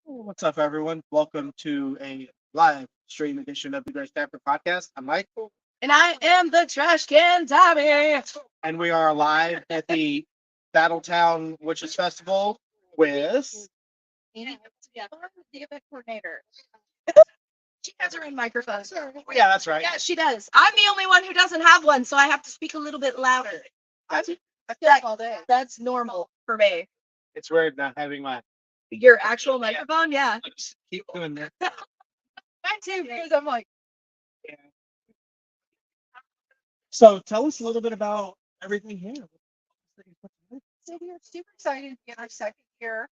What's up, everyone? Welcome to a live stream edition of the Great Stanford Podcast. I'm Michael, And I am the trash can Tommy. and we are live at the Battletown Witches Festival with. The event coordinator. She has her own microphone. Yeah, that's right. Yeah, she does. I'm the only one who doesn't have one, so I have to speak a little bit louder. That's, I feel like all day. That's normal for me. it's weird not having my. Your actual microphone, yeah. Just keep doing that. Mine too, because I'm like, Yeah. So tell us a little bit about everything here. So we are super excited to be in our second year.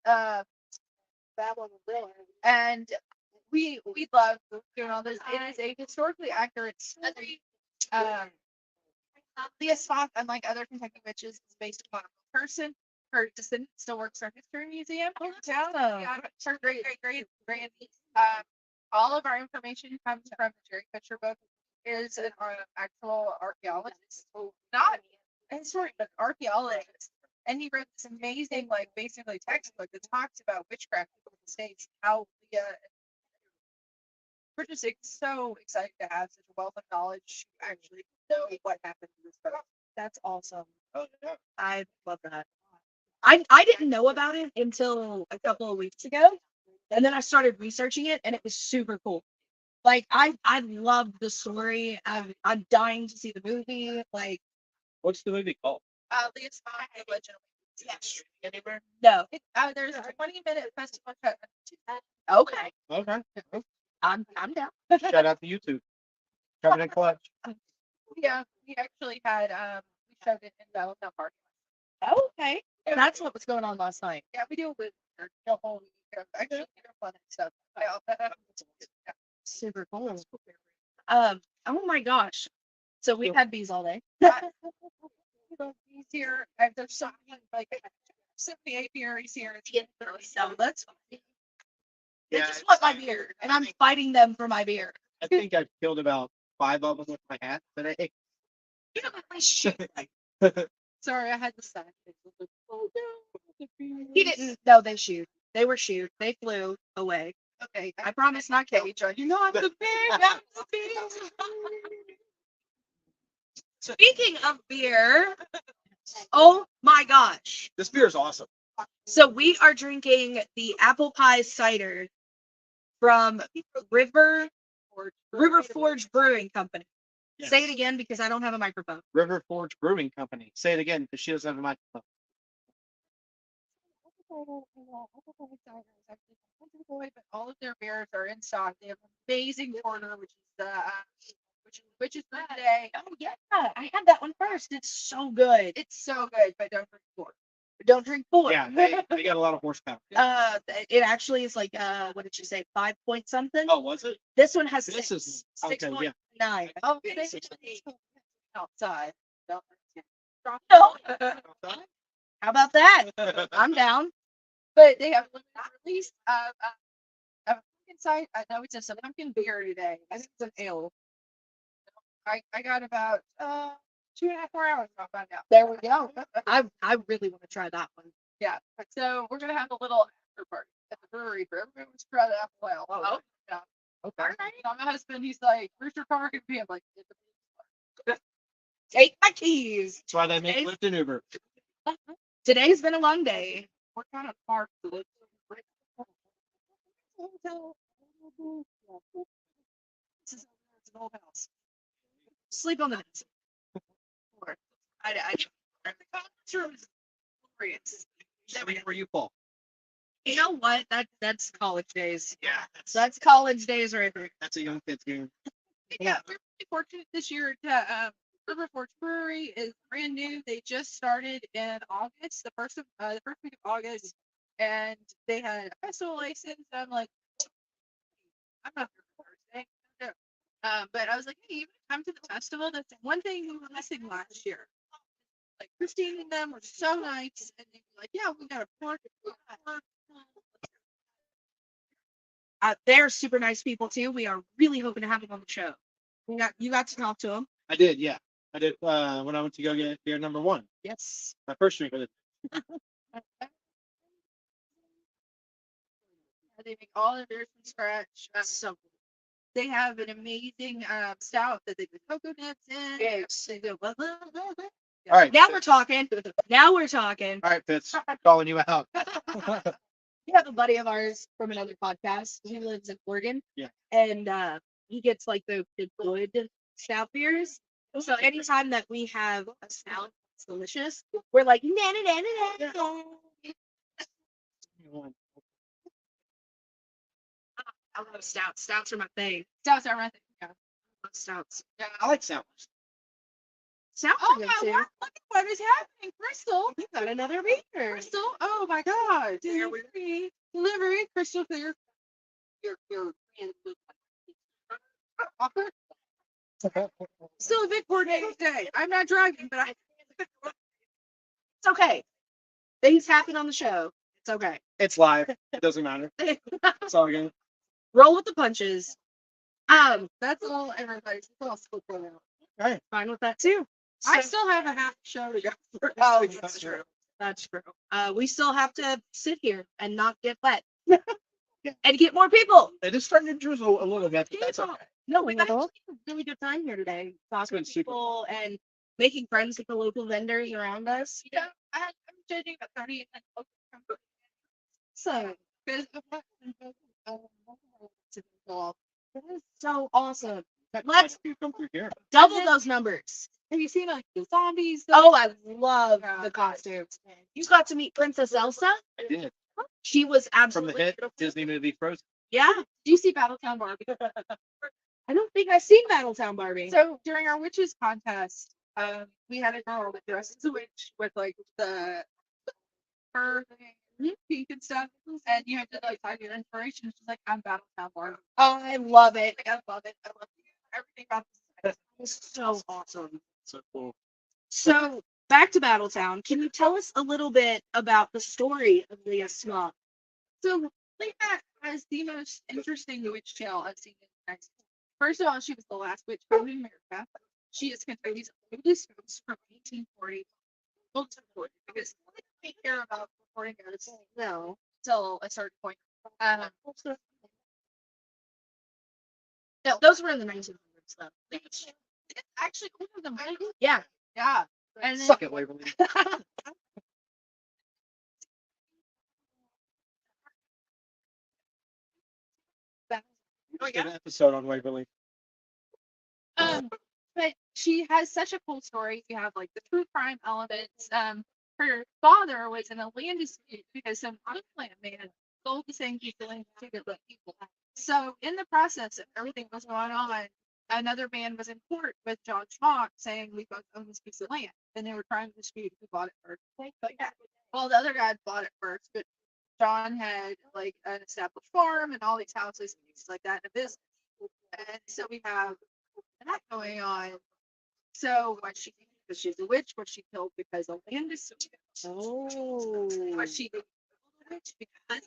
Babylon Village. And we love doing all this. It is a historically accurate story. Leah Spock, unlike other Kentucky witches, is based upon a person. Her descendant still works at our history museum. Yeah, her great. All of our information comes from the Jerry Fisher book. Is an actual archaeologist, not a historian, but an archaeologist. And he wrote this amazing, basically textbook that talks about witchcraft in the States, how Leah. We're just so excited to have such a wealth of knowledge to actually know what happened to this book. that's awesome. Oh, yeah. I love that. I didn't know about it until a couple of weeks ago, and then I started researching it, and it was super cool. Like I loved the story. I'm dying to see the movie. Like What's the movie called? Leah Spock, the Legend of yes, Anywhere? no, There's a 20-minute festival cut. okay, Okay. I'm down. Shout out to YouTube. Coming in clutch. Yeah, we actually had we showed it in Battletown Park. Okay, that's what was going on last night. Yeah, we do it with the whole week of actually fun and stuff. Yeah. Super cool. Oh my gosh. So we've had bees all day. He's here. There's so many so many apiaries here. So that's fine. They Yeah, just want my beard, and I'm fighting them for my beard. I think I've killed about 5 of them with my hat today. You know, my shoot. Sorry, I had the sign. He didn't. No, they shoot. They were shoot. They flew away. Okay, I promise not cage. you know I'm the big. I'm the big. Speaking of beer, oh my gosh. This beer is awesome. So we are drinking the apple pie cider from River Forge Brewing Company. Yes. Say it again because I don't have a microphone. River Forge Brewing Company. Say it again because she doesn't have a microphone. But all of their beers are in stock. They have an amazing porter, which is for today. Oh yeah, I had that one first. It's so good. It's so good, but don't drink porter. Don't drink four. Yeah, they got a lot of horsepower. It actually is like what did you say? 5 point something. Oh, was it? This one has This six. is okay. Yeah. 6.9. Oh, Okay, they 6.8. outside. Don't drink No. How about that? I'm down. But they have a limited release of a pumpkin cider. I know it's just a pumpkin beer today. I think it's an ale. I got about 2.5 more hours. I'll find out. There we go. I really want to try that one. Yeah. So we're gonna have a little after party at the brewery for everyone to try the apple ale. Oh. Yeah. Okay. All right. Now my husband, he's like, Rooster Park and I'm like, "It's a Take my keys. That's why they make Lyft and Uber. Today's been a long day. we're kind of far to live. This is it's an old house. Sleep on the bed. The conference room is glorious. Where you fall. You know what? That's college days. Yeah, That's college days right there. that's a young kid's game. Yeah, we're really fortunate this year to River Forge Brewery is brand new. They just started in August, the first week of August, and they had a festival license. And I'm like, I'm not here for Thursday. No. But I was like, hey, you come to the festival. That's one thing we were missing last year. Like Christine and them were so nice, and they were like, yeah, we got a park. They're super nice people too. We are really hoping to have them on the show. You got to talk to them. I did, yeah. I did when I went to go get beer number 1. Yes. My first drink of it. They make all their beers from scratch. So They have an amazing stout that they put cocoa nuts in. yes. They go, blah, blah, blah, blah. All right. Now we're talking. Now we're talking. All right, Fitz. Calling you out. We have a buddy of ours from another podcast. He lives in Oregon. Yeah. And he gets like the good stout beers. So anytime that we have a stout that's delicious, we're like, na na na na na. I love stouts. Stouts are my thing. Stouts are my thing. Yeah. I love stouts. Yeah. I like sour. Stouts Oh are good my too. word, look at what is happening, Crystal. You got another beer. Crystal, oh my God. Here we- Delivery, Crystal Clear. Your offer. Still a big coordinated day. I'm not driving, but It's okay. Things happen on the show. It's okay. It's live. It doesn't matter. It's all good. Roll with the punches. that's all everybody's possible for now. All right. Fine with that too. I So- still have a half show to go. Oh, that's true. That's true. We still have to sit here and not get wet. And get more people. It is starting to drizzle a little bit. But that's okay. No, we've actually had a really good time here today. Talking been to super people and making friends with the local vendors around us. Yeah, I'm judging about 30 and local. So Because of what that is so awesome. Let's Let's come through here. double those numbers. have you seen like the zombies? Oh, I love Yeah. the costumes. You got to meet Princess Elsa. I did. She was From absolutely the hit beautiful. Disney movie Frozen. Yeah. Do you see Battletown Barbie? I don't think I've seen Battletown Barbie. So during our witches contest, we had a girl that dressed as a witch with like the fur thing, pink and stuff, and you had to like find your inspiration. She's like, I'm Battletown Barbie. Oh, I love it. Like, I love it. I love everything about this. It's so awesome. So cool. So back to Battletown. Can you tell us a little bit about the story of Leah Smock? So Leah has the most interesting witch tale I've seen in the United States. First of all, she was the last witch found in America. She is Kentucky's oldest ghost from 1840 to 40 because they don't take care about reporting ghosts No. till a certain point. No, those were in the 1900s, though. It's actually older than mine. Yeah. Yeah. And then, Suck it, Waverly. Get an episode on Waverly. but she has such a cool story. You have like the true crime elements. Her father was in a land dispute because some unplanned man sold the same piece of land to different people. So in the process of everything was going on, another man was in court with John Schmock saying we both own this piece of land, and they were trying to dispute who bought it first. But yeah, well, the other guy bought it first, but John had like an established farm and all these houses and things like that in a business. And so we have that going on. So was she because she's a witch? Was she killed because the land is Oh. Was she a witch because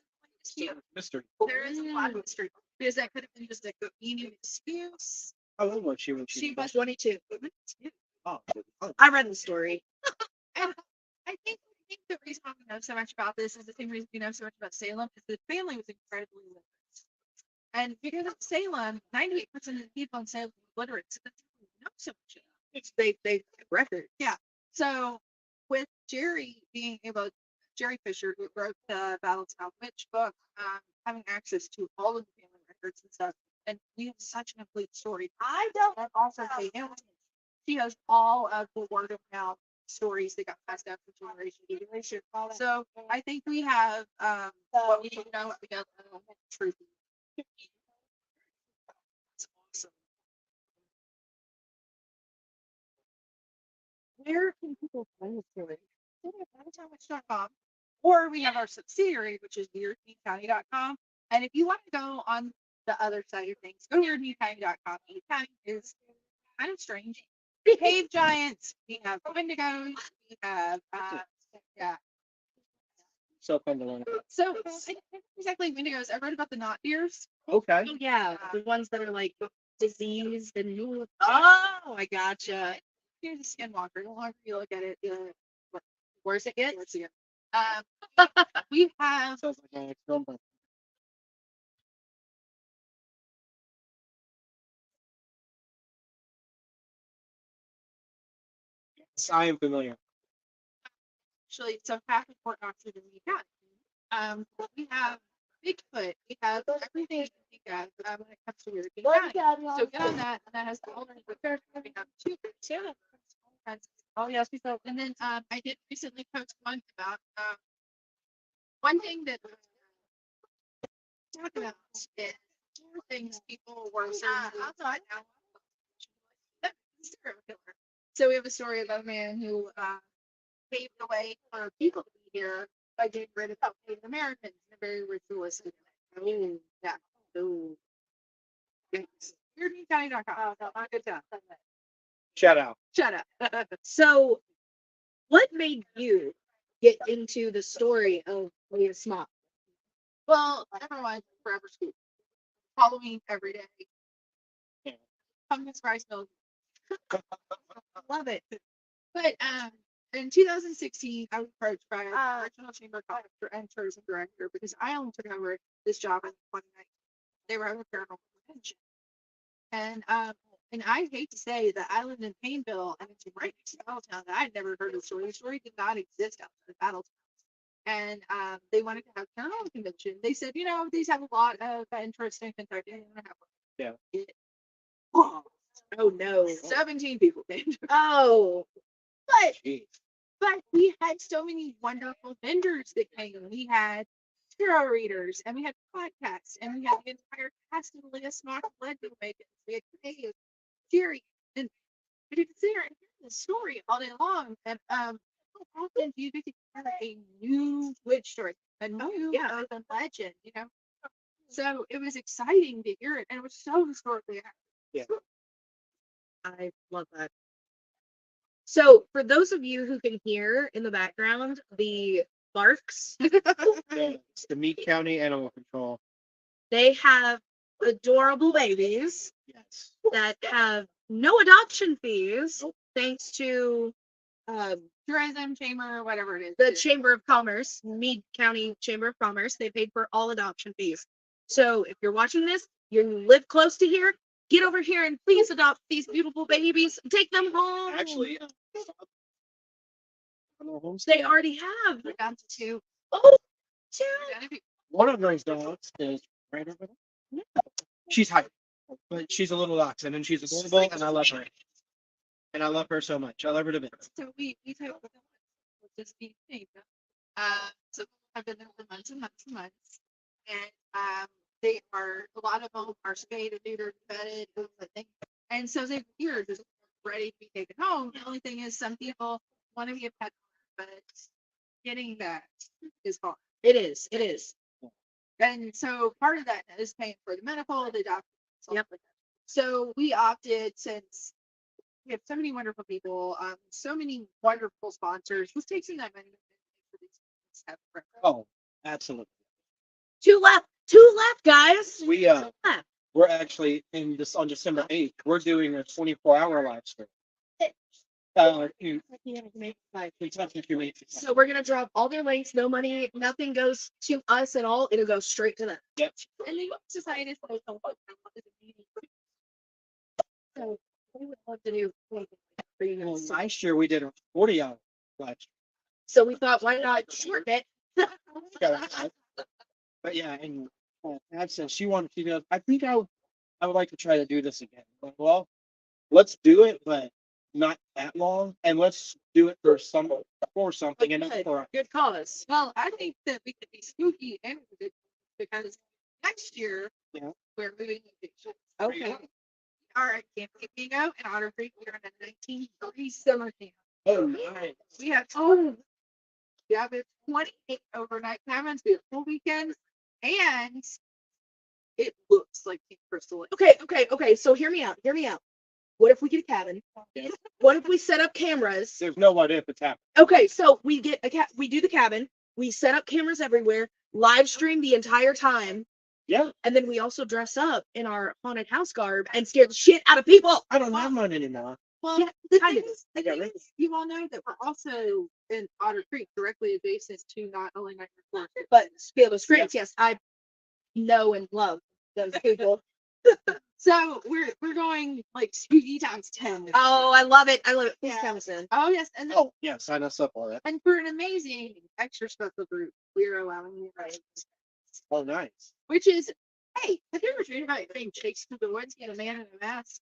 Mystery. there is a lot of mystery because that could have been just a convenient excuse. How old was she when She was 22. Oh, I read the story. And I think the reason why we know so much about this is the same reason we know so much about Salem is the family was incredibly literate. And because of Salem, 98% of the people in Salem were literate, so that's why we know so much about it. It's they record. So with Jerry Fisher, who wrote the Battletown Witch book, having access to all of the family records and stuff, and we have such a complete story. I don't and also Kate she has all of the word of mouth stories that got passed down from generation to generation. So I think we have what we know what we got truth. Where can people find the story? BattletownWitch.com, or we have our subsidiary, which is weirdmeatcounty.com. And if you want to go on the other side of things, go to weirdmeatcounty.com. Meat County is kind of strange. Cave giants, we have wendigos, we have yeah. So fun to learn about. So I don't know exactly wendigos. I read about the knot deers. Okay. Oh yeah, the ones that are like diseased and oh, I gotcha. Here's a skinwalker. The longer you look at it, the Worse it gets. worse it gets. We have Sounds like my ex-girlfriend. Yes, I am familiar. actually so half of Fort Knox is in Meade County. We have Bigfoot. We have everything you can think of when it comes to weird Meade County. So get on that, and that has all the we have two groups. Oh yes, we saw. And then I did recently post one about one thing that talk about is things people were saying outside now. Serial killer. So we have a story about a man who paved the way for people to be here by getting rid of Native Americans in a very ritualistic way. Oh, yeah. Oh. WeirdMeatCounty.com. Oh, no, not good job. Shout out. Shut up. So, what made you get into the story of Leah Smock? Well, everyone forever school. Halloween every day. Yeah. Pumpkin spice milk. Love it. But in 2016, I was approached by our regional chamber collector and tourism director because I only took over this job in 2019. They were having a paranormal convention. And I hate to say that I lived in Painville and it's right next to Battletown that I'd never heard of the story. The story did not exist outside of Battletown. And they wanted to have a paranormal convention. They said, these have a lot of interest in Kentucky. They want to have one. Yeah. Oh no. 17 people came. Oh. But Jeez. But we had so many wonderful vendors that came. We had tarot readers, and we had podcasts, and we had the entire cast of Leah Smock Legend Makers. We had Dave, Jerry, and we could sit here and hear the story all day long. And how often do you get to hear a new witch story, a new urban legend, So it was exciting to hear it, and it was so historically accurate. Yeah. I love that. So, for those of you who can hear in the background the barks, Yeah, it's the Meade County Animal Control. they have adorable babies Yes. that have no adoption fees, Nope. thanks to Tourism chamber, whatever it is. the Chamber of Commerce, Meade County Chamber of Commerce. They paid for all adoption fees. So, if you're watching this, you live close to here, get over here and please adopt these beautiful babies. Take them home. Actually, they already have. We're down to 2. Oh, two. one of those dogs is right over there. She's hype, but she's a little dachshund and she's adorable, and I love her. And I love her so much. I love her to bits. So we took just be safe. So I've been there for months and months and months, and they are a lot of them are spayed and neutered, vetted, and so they're here just ready to be taken home. The only thing is, some people want to be a pet, but getting that is hard. It is. It is. And so part of that is paying for the medical, the doctor. Yep. So we opted, since we have so many wonderful people, so many wonderful sponsors. Let's take some of that money for these. Oh, absolutely. Two left, guys. We Two left. we're actually on December 8th. We're doing a 24-hour live stream. So we're gonna drop all their links. No money, nothing goes to us at all. It'll go straight to them. Yep. And then society is so So we would love to do anything for you Well, guys. last year we did a 40-hour live stream. So we thought, why not shorten it? But yeah, and Ab said she goes, I think I would like to try to do this again. But, well, let's do it, but not that long, and let's do it for something and not for Good cause. Well, I think that we could be spooky and good because next year Yeah. we're moving locations. Okay. All right, Camp Bingo and Otter Creek. We're in a 1930s summer camp. Oh, nice. We have we have 28 overnight cabins. We have full weekends, and it looks like Pink Crystal. Okay. So hear me out. What if we get a cabin? Yeah. What if we set up cameras? There's no what if it's happening. Okay, so we get we do the cabin, we set up cameras everywhere, live stream the entire time, Yeah, and then we also dress up in our haunted house garb and scare the shit out of people. I don't have mine anymore. Well, Yeah, the kind thing of. is, the Yeah, thing right. is, you all know that we're also in Otter Creek, directly adjacent to not only Nightmare Forest, But Spiel of Strengths, yes, I know and love those people. so we're going like spooky times 10. Oh, I love it. Please Yeah. count us in. Oh yes, and then, Oh, yeah, sign us up for that. and for an amazing extra special group, we're allowing you guys, Oh, nice. which is, hey, have you ever dreamed about being chased through the woods and a man in a mask?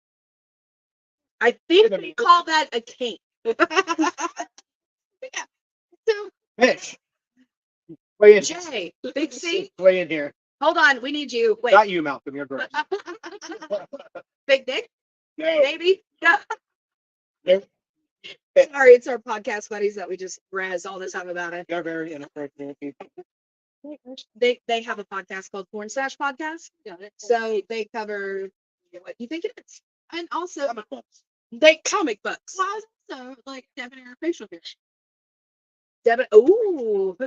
I think we call that a kink. Yeah. So Fish. Way in. Jay, Big C, Way in here. hold on, we need you. Wait, Not you, Malcolm. You're gross. Big Dick, No. maybe? Yeah. Nope. Sorry, it's our podcast buddies that we just razz all the time about it. You're very inappropriate people. They have a podcast called Porn Stash Podcast. yeah, So they cover what you think it is. and also Comic books. They comic books. also like debonair facial hair. Devin, ooh. I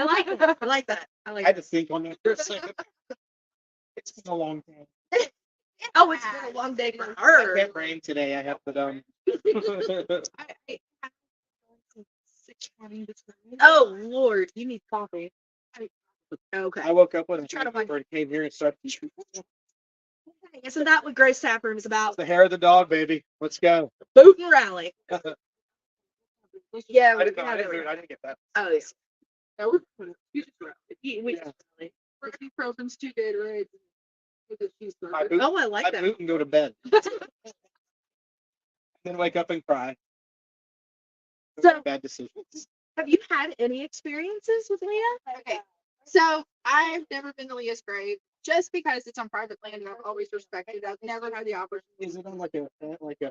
like that. I like that. I I like had that. to think on that for a second. It's been a long time. Oh, it's been a long day for I her. can't rain today. I have to I have 6:20 this morning. Oh Lord, you need coffee. Okay. I woke up when Try to I came here and started. Isn't that what Grace Tap Room is about? The hair of the dog, baby. Let's go. Boot and rally. Yeah, I didn't, we know, have it. I didn't get that. Oh, yeah. No, we just Yeah. we're 2 Probins, 2 Gatorades, and a cheeseburger. My boot, Oh, I like I that. boot and go to bed. Then wake up and cry. So- Bad decisions. Have you had any experiences with Leah? Okay, so I've never been to Leah's grave just because it's on private land and I've always respected it. I've never had the opportunity. Is it on like a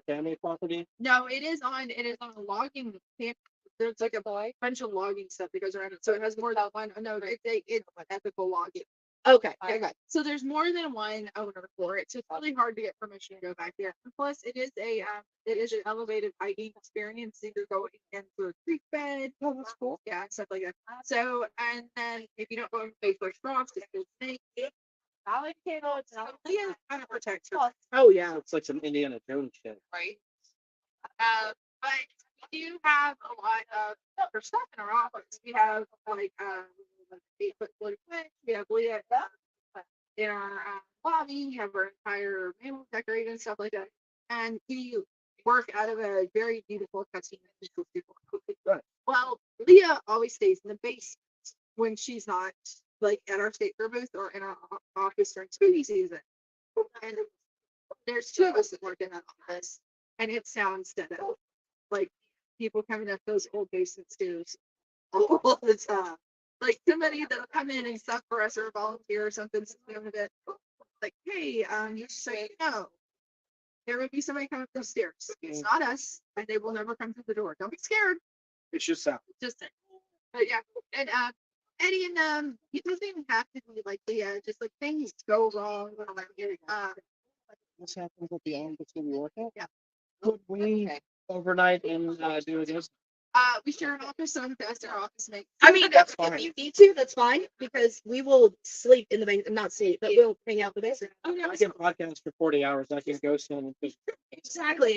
family property? No, it is on a logging camp. There's like a bunch of logging stuff that goes around it. So it has more than one. No, it's ethical logging. Okay. Okay. So there's more than one owner for it. So it's really hard to get permission to go back there. And plus, it is an elevated hiking experience. So you're going into a creek bed. Oh, that's cool. Yeah, stuff like that. So, and then if you don't go and pay for rocks, it's a snake. Solid candle. It's not Leah kind of protects her. Oh yeah. It's like some Indiana Jones shit. Right. But we do have a lot of for stuff in our office. We have like 8-foot floating bench. We have Leah in our lobby. We have our entire mail decorated and stuff like that. And we work out of a very beautiful custom. Right. Well, Leah always stays in the basement when she's not like at our state fair booth or in our office during spooky season. And there's 2 of us that work in that office, and it sounds dead out. Like people coming up those old basement stairs all the time. Like somebody that'll come in and stuff for us or volunteer or something. Like, hey, just so you know, there will be somebody coming up those stairs. It's not us, and they will never come through the door. Don't be scared. It's just sound. Just, but yeah, and Eddie and it doesn't even have to be like just like things go wrong. This happens at the end before we work out. Yeah. Could we Okay. overnight and do this? We share an office, so I'm best our office mates. I mean, That's if fine. you need to, that's fine because we will sleep in the basement. Not sleep, but we'll hang out in the basement. Oh, no, I can podcast for 40 hours. I can go stand and just Exactly.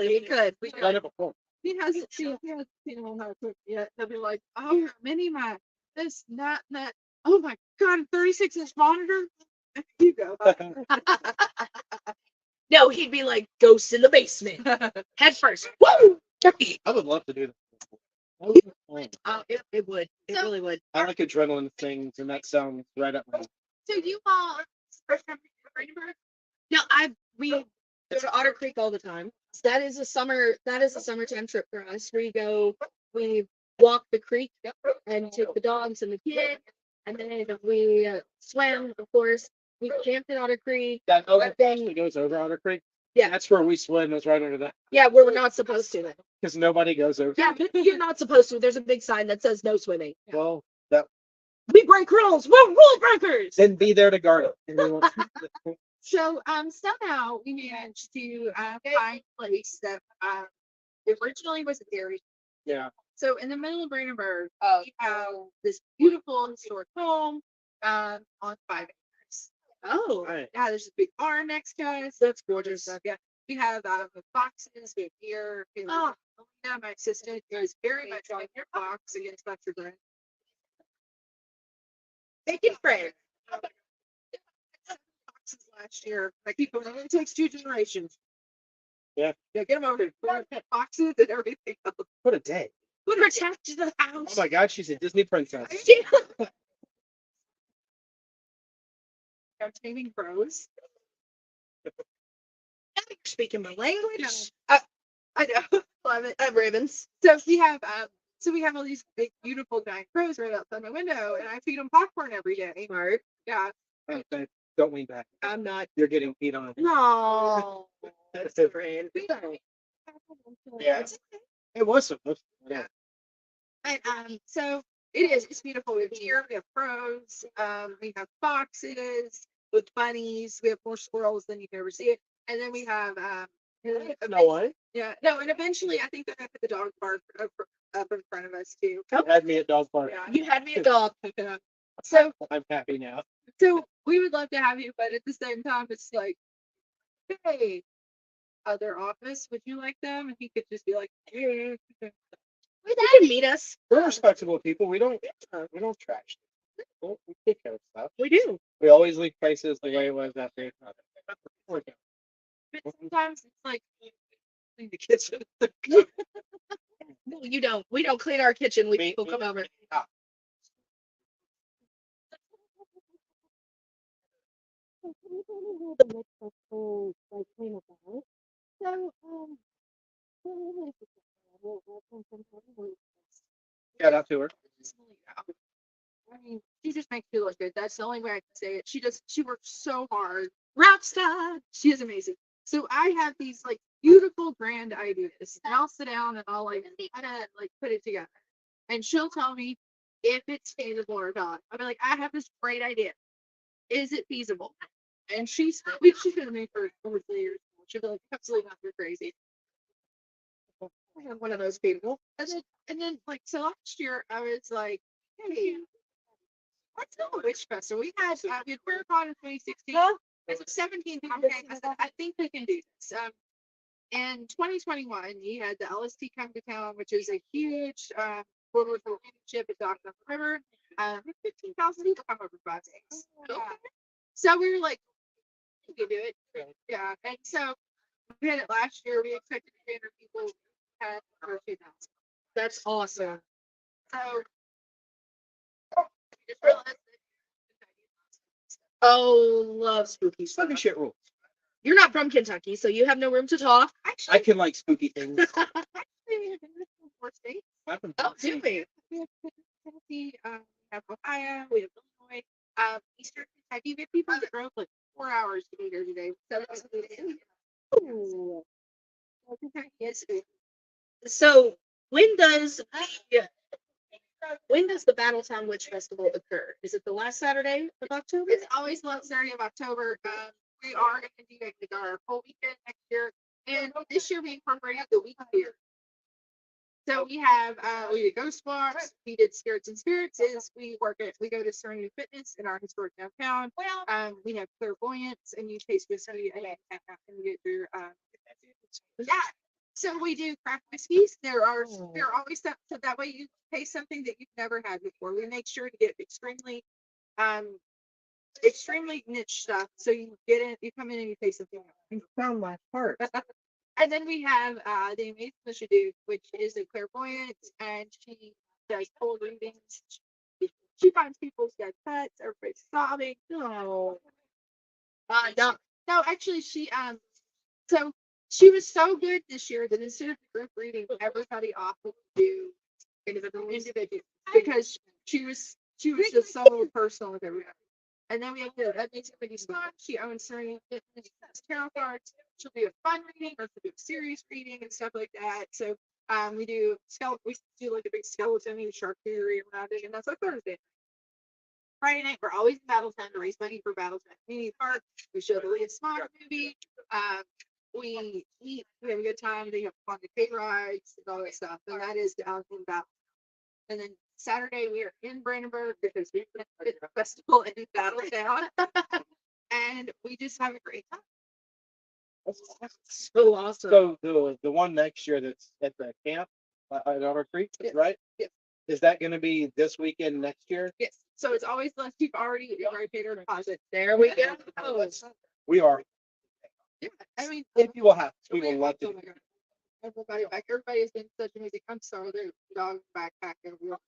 We could. done it before. he hasn't seen him how to cook yet. They'll be like, oh, mini my this, not that. Oh my god, 36-inch monitor. There you go. No, he'd be like ghosts in the basement, head first. Woo! I would love to do that. That would be fun. Oh, it would. It So- really would. I like adrenaline things, and that sounds right up my. So you all first time to Brandenburg? No, we go to Otter Creek all the time. That is a summertime trip for us. We walk the creek and take the dogs and the kids, and then we swam, of course. We camped at Otter Creek. That actually goes over Otter Creek. Yeah. That's where we swim. It's right under that Yeah, where we're not supposed to. Then. because nobody goes over. Yeah, you're not supposed to. There's a big sign that says no swimming. Well, that We break rules. We're rule breakers. then be there to guard it. So somehow we managed to find a place that originally was a dairy. Yeah. So in the middle of Brandenburg, we have this beautiful historic home on 5 acres. Oh, Right. Yeah, there's a big barn next to us. that's gorgeous. Yeah, we have foxes, we have deer. Oh. Melina, my assistant, is very much on your fox against Dr. Brent. Making friends. Foxes last year. I keep going, it takes 2 generations. Yeah. Yeah, get them over here. Put pet foxes and everything else. What a day. Protect the Oh house. my God, she's a Disney princess. I'm taming crows. You're speaking my language. I know. Love it. Ravens. So we have all these big, beautiful giant crows right outside my window, and I feed them popcorn every day. Smart. Yeah, Okay, don't lean back. I'm not. You're getting peed on. No. That's That's it. friend. Yeah. It was supposed to. Yeah. And so it is. It's beautiful. We have deer. We have crows. We have foxes with bunnies. We have more squirrels than you've ever seen. And then we have No way. yeah, no, and eventually I think they're gonna put the dog park up in front of us too. You had me at dog park. Yeah. You had me a dog. Yeah. So I'm happy now. we would love to have you, but at the same time, it's like, hey, other office, would you like them? And he could just be like, You can meet us. We're respectable people. We don't trash. We take care of stuff. We do. We always leave places the way it was after. but sometimes it's like clean the kitchen. No, you don't. We don't clean our kitchen. We people come over. Shout out to her. I mean, she just makes me look good. That's the only way I can say it. She works so hard. Rock star. She is amazing. So I have these like beautiful grand ideas, and I'll sit down and I'll like kind of like put it together, and she'll tell me if it's feasible or not. I'll be like, I have this great idea. Is it feasible? And she's been with me for over 3 years. She'll be like, absolutely not, you're crazy. I have one of those people. And then like so last year I was like, hey, let's go to Witch Festival. We had QueerCon in 2016. It's a 17 time game. I said, I think we can do this. In 2021, he had the LST come to town, which is a huge World War II championship at Dock on the River. 15,000 people come over 5 days. Yeah. So we were like, we can do it. Yeah. And so we had it last year. We expected 300 people. We had over 2,000. That's awesome. So we just realized that Oh, love spooky stuff. Spooky shit rules. You're not from Kentucky, so you have no room to talk. actually, I can like spooky things. we have been in 4 states. I'm from Oh, do we? We have Tennessee, we have Ohio, we have Illinois, Eastern Kentucky. We have people that drove like 4 hours to be here today. So that's Ooh. Kentucky is So when does the Battletown Witch Festival occur? Is it the last Saturday of October? it's always the last Saturday of October. We are going to do like our whole weekend next year, and this year we incorporated the week here. So we have we did ghost walks, we did spirits and spirits. We go to Serenity Fitness in our historic downtown. We have clairvoyance, and you taste whiskey and you get your yeah. So we do craft whiskeys. There are always some, so that way you taste something that you've never had before. We make sure to get extremely niche stuff. So you get in, you come in and you taste something. You found my heart. And then we have the amazing Alicia Duke, which is a clairvoyant, and she does cold readings. She finds people's dead pets. Everybody's sobbing. No. No, actually, so she was so good this year that instead of group reading, everybody offered to do individual because she was just so personal with everybody. And then we have the amazing lady Scott. She owns Serene Fitness tarot cards. She'll do a fun reading or she'll do a serious reading and stuff like that. So we do we do like a big skeleton and charcuterie around it, and that's our Thursday. Friday night, we're always in Battletown to raise money for Battletown Community Park. We show the Leah Smart movie. We eat, we have a good time. They have fun cake rides and all that stuff. And that is down in Battletown. And then Saturday we are in Brandenburg because we have a festival in Battletown. And we just have a great time. So awesome. So the one next year that's at the camp at Otter Creek, Yes. right? Yes. Is that going to be this weekend next year? Yes. So it's always unless you've already paid our deposit. There we go. We are. Yeah. I mean, If you will have, we will love oh to. my God. Everybody has been such an amazing. I'm sorry, their dog backpack everywhere.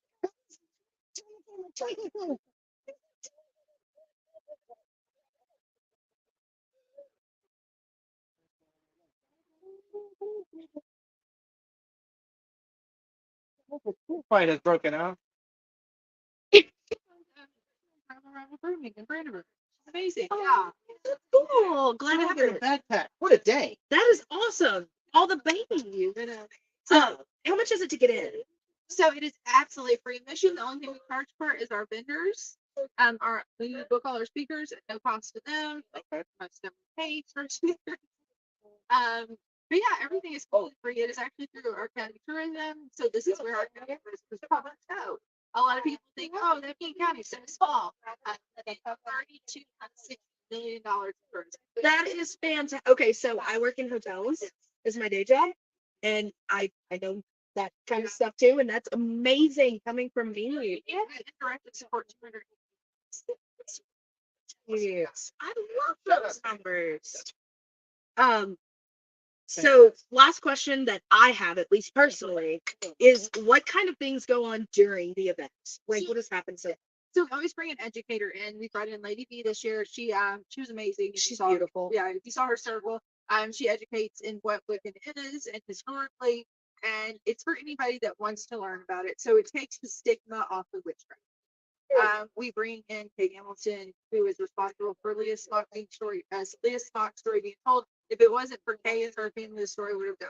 Fight has broken out. Around Birmingham and Brandenburg. It's amazing. Oh, cool. Glad to have Look it. at a backpack. What a day. That is awesome. All the babies. How much is it to get in? So it is absolutely free admission. The only thing we charge for is our vendors. We book all our speakers at no cost to them. Okay. Most of them pay for speakers. But yeah, everything is fully free. It is actually through our county tourism. So this is where our county tourism is public. So a lot of people think, oh, that being county so small. They have $32.6 million tourism. That is fantastic. Okay, so I work in hotels. Is my day job, and I know that kind of stuff too, and that's amazing coming from me. Yeah, indirectly support 200. Yes, I love those numbers. So last question that I have, at least personally, is what kind of things go on during the event? Like what has happened so So we always bring an educator in. We brought in Lady B this year. She was amazing. If you she's saw- beautiful. Yeah, if you saw her circle, she educates in what Wiccan is and historically, and it's for anybody that wants to learn about it. So it takes the stigma off of witchcraft. We bring in Kate Hamilton, who is responsible for Leah Smock's story, Leah Smock's story being told. If it wasn't for Kay and her family, the story would have done.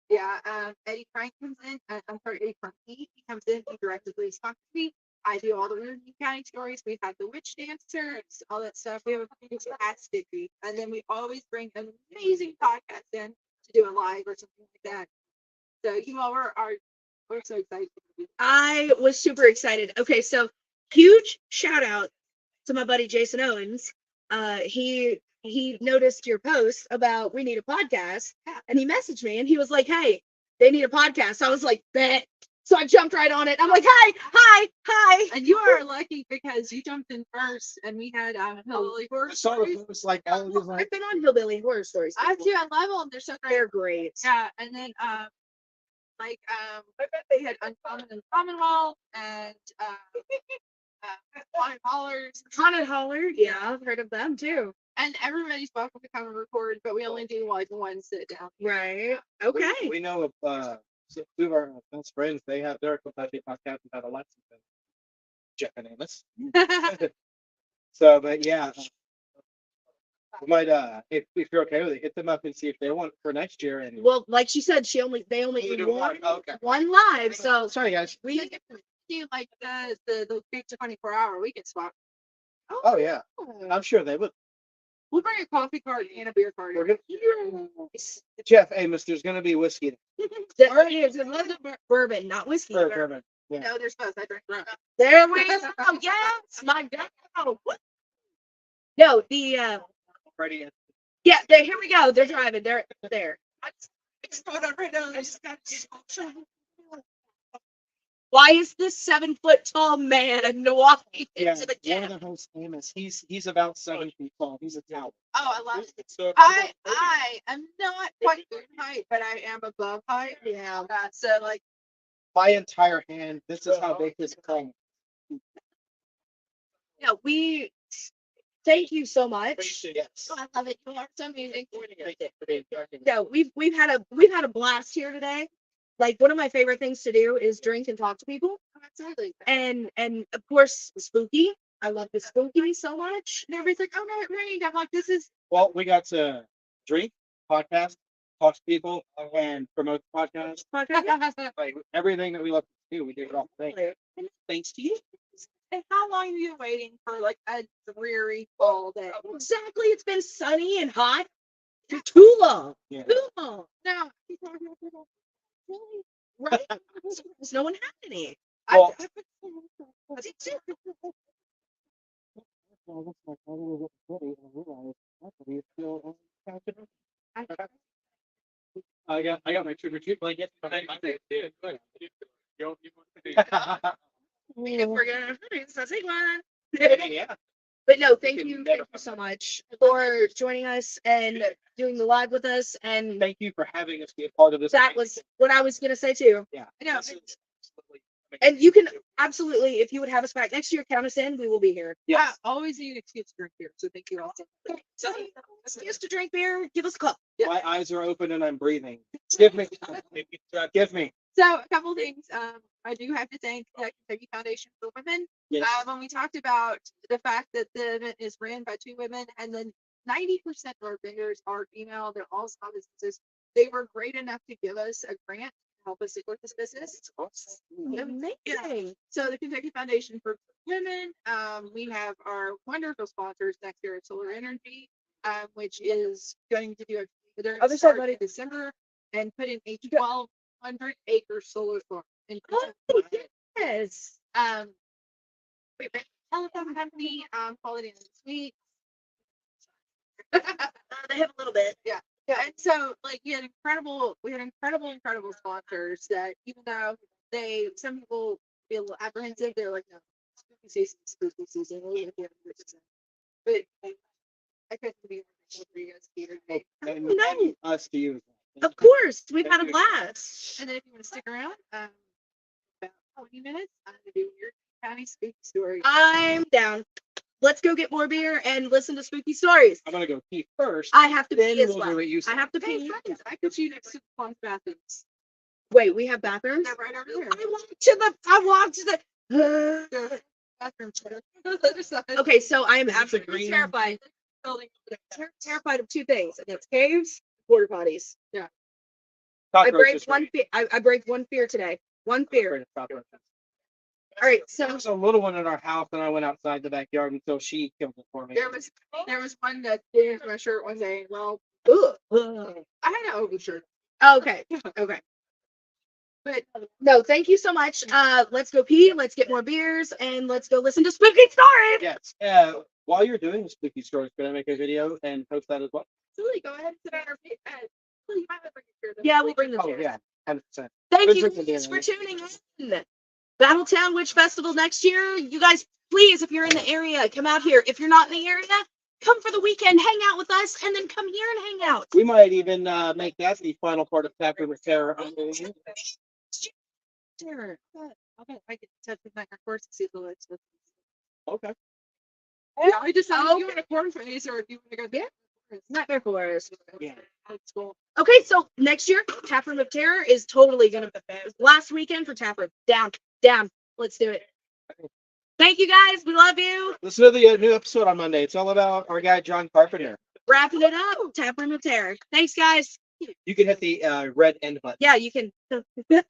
Yeah, Eddie Frank comes in. I'm sorry, Eddie Frank. He comes in. He directs Leah Smock to me. I do all the Ruby County stories. We have the witch dancers, all that stuff. We have a fantastic week, and then we always bring an amazing podcast in to do a live or something like that. So you all we're so excited. I was super excited. Okay, so huge shout out to my buddy Jason Owens. He noticed your post about we need a podcast, and he messaged me and he was like, "Hey, they need a podcast." I was like, "Bet." So I jumped right on it. I'm like, "Hi." And you are lucky because you jumped in first, and we had Hillbilly Horror I saw the Stories. post like all of these I've like been on Hillbilly Horror Stories. I do. I love them. They're so great. They're great. Yeah, and then they had Uncommon and Commonwealth and Haunted Hollers, Haunted Holler, yeah, I've heard of them too. and everybody's welcome to come and record, but we only do like one sit down. Right. Okay. we know of two of our best friends. They have their competitive podcast about Alexa. Jeff and Amos. So, but yeah, we might if you're okay with it, hit them up and see if they want it for next year. And Well, like she said, they only You do do one, one, okay. one live. So sorry guys. We can do like the big 24-hour weekend swap. Oh yeah, I'm sure they would. We'll bring a coffee cart and a beer cart. We're gonna, Jeff Amos, there's gonna be whiskey. There it is. It was a bourbon, not whiskey. Bourbon. Yeah. No, there's both. I drink rum. There we go. Yes, my God. What? No, the Freddie. yeah. Here we go. They're driving. They're there. It's going on right now. I just got Why is this 7-foot tall man walking Yeah, into the one camp? of the hosts, Amos. He's about 7 feet tall. He's a tower. Oh, I love it. So I am not quite good height, but I am above height. Yeah. So like my entire hand. This is how big his palm. Yeah. We thank you so much. Yes. oh, I love it. You are so amazing. Yeah, we've had a blast here today. Like one of my favorite things to do is drink and talk to people, Oh, absolutely. and of course spooky. I love the spooky so much. And everybody's like, oh no, it rained. I'm like, this is Well, we got to drink, podcast, talk to people, and promote the podcast. Like everything that we love to do, we do it all day. Thanks to you. And how long are you waiting for like a dreary fall day? Exactly. It's been sunny and hot for too long. Yeah. Too long. Now, Right? Because no one had any. Well, I got my trick or treat blanket. if we're gonna so take one. Yeah. But no, thank you so much for joining us and doing the live with us. And Thank you for having us be a part of this. that was what I was gonna say too. Yeah. I know. This is absolutely And you can absolutely, if you would have us back next year, count us in. We will be here. Yes. I always need an excuse to drink beer, so thank you all. So, excuse to drink beer. Give us a cup. My eyes are open and I'm breathing. Give me. Give me. So a couple things. I do have to thank the Kentucky Foundation for Women. Yes. When we talked about the fact that the event is ran by 2 women, and then 90% of our vendors are female, they're all small businesses. They were great enough to give us a grant to help us support this business. Amazing. So the Kentucky Foundation for Women, we have our wonderful sponsors next year at Solar Energy, which is going to do their Other side, start buddy. in December and put in a 1,200-acre solar farm. In Oh, Kentucky. yes. We have a telephone company, Quality and Sweet. They have a little bit. Yeah. And so like we had incredible sponsors that even though some people feel a little apprehensive, they're like, no, spooky season. We'll leave it here. But I couldn't be for you guys to be here today. And No. us to you. Of course. We've had a blast. And then if you want to stick around, about 20 minutes, I'm gonna do your county spooky story. I'm down. Let's go get more beer and listen to spooky stories. I'm gonna go pee first. I have to Then pee as we'll do well. what you I said. have to Hey, pee. friends, I put you next to the plunge bathrooms. Wait, we have bathrooms? They're right over there. I walked to the The bathrooms are on the other side. Okay, so I am Is this a absolutely green- terrified. Building. Terrified of 2 things, and that's caves, porta potties. I Cockroaches break one fear. I break one fear today. One fear. Cockroaches. All right, There so was a little one in our house, and I went outside the backyard until she killed it for me. There was one that did into my shirt one day. Well, ugh. I had an overshirt, Okay, okay. but No, thank you so much. Let's go pee. Let's get more beers, and let's go listen to spooky stories. Yes. While you're doing the spooky stories, can I make a video and post that as well? Julie, go ahead and sit on our bed. Julie, you might have to bring your chair. Yeah, we'll bring the Oh chairs. yeah, 100%. Thank Good you drinking guys beer, for tuning in. Battletown Witch Festival next year. You guys, please, if you're in the area, come out here. If you're not in the area, come for the weekend, hang out with us, and then come here and hang out. We might even make that the final part of Taproom with Terror. Sure. I'll bet I get in touch with my course to see if the lights with. Okay. Yeah, I decided Okay. you want a corn face or if you want to go there. Nightmare Forest. Yeah. That's cool. Okay, so next year, Taproom of Terror is totally gonna be last weekend for Taproom. Down. Let's do it. Thank you guys. We love you. Listen to the new episode on Monday. It's all about our guy John Carpenter. Wrapping it up. Taproom of Terror. Thanks, guys. You can hit the red end button. Yeah, you can.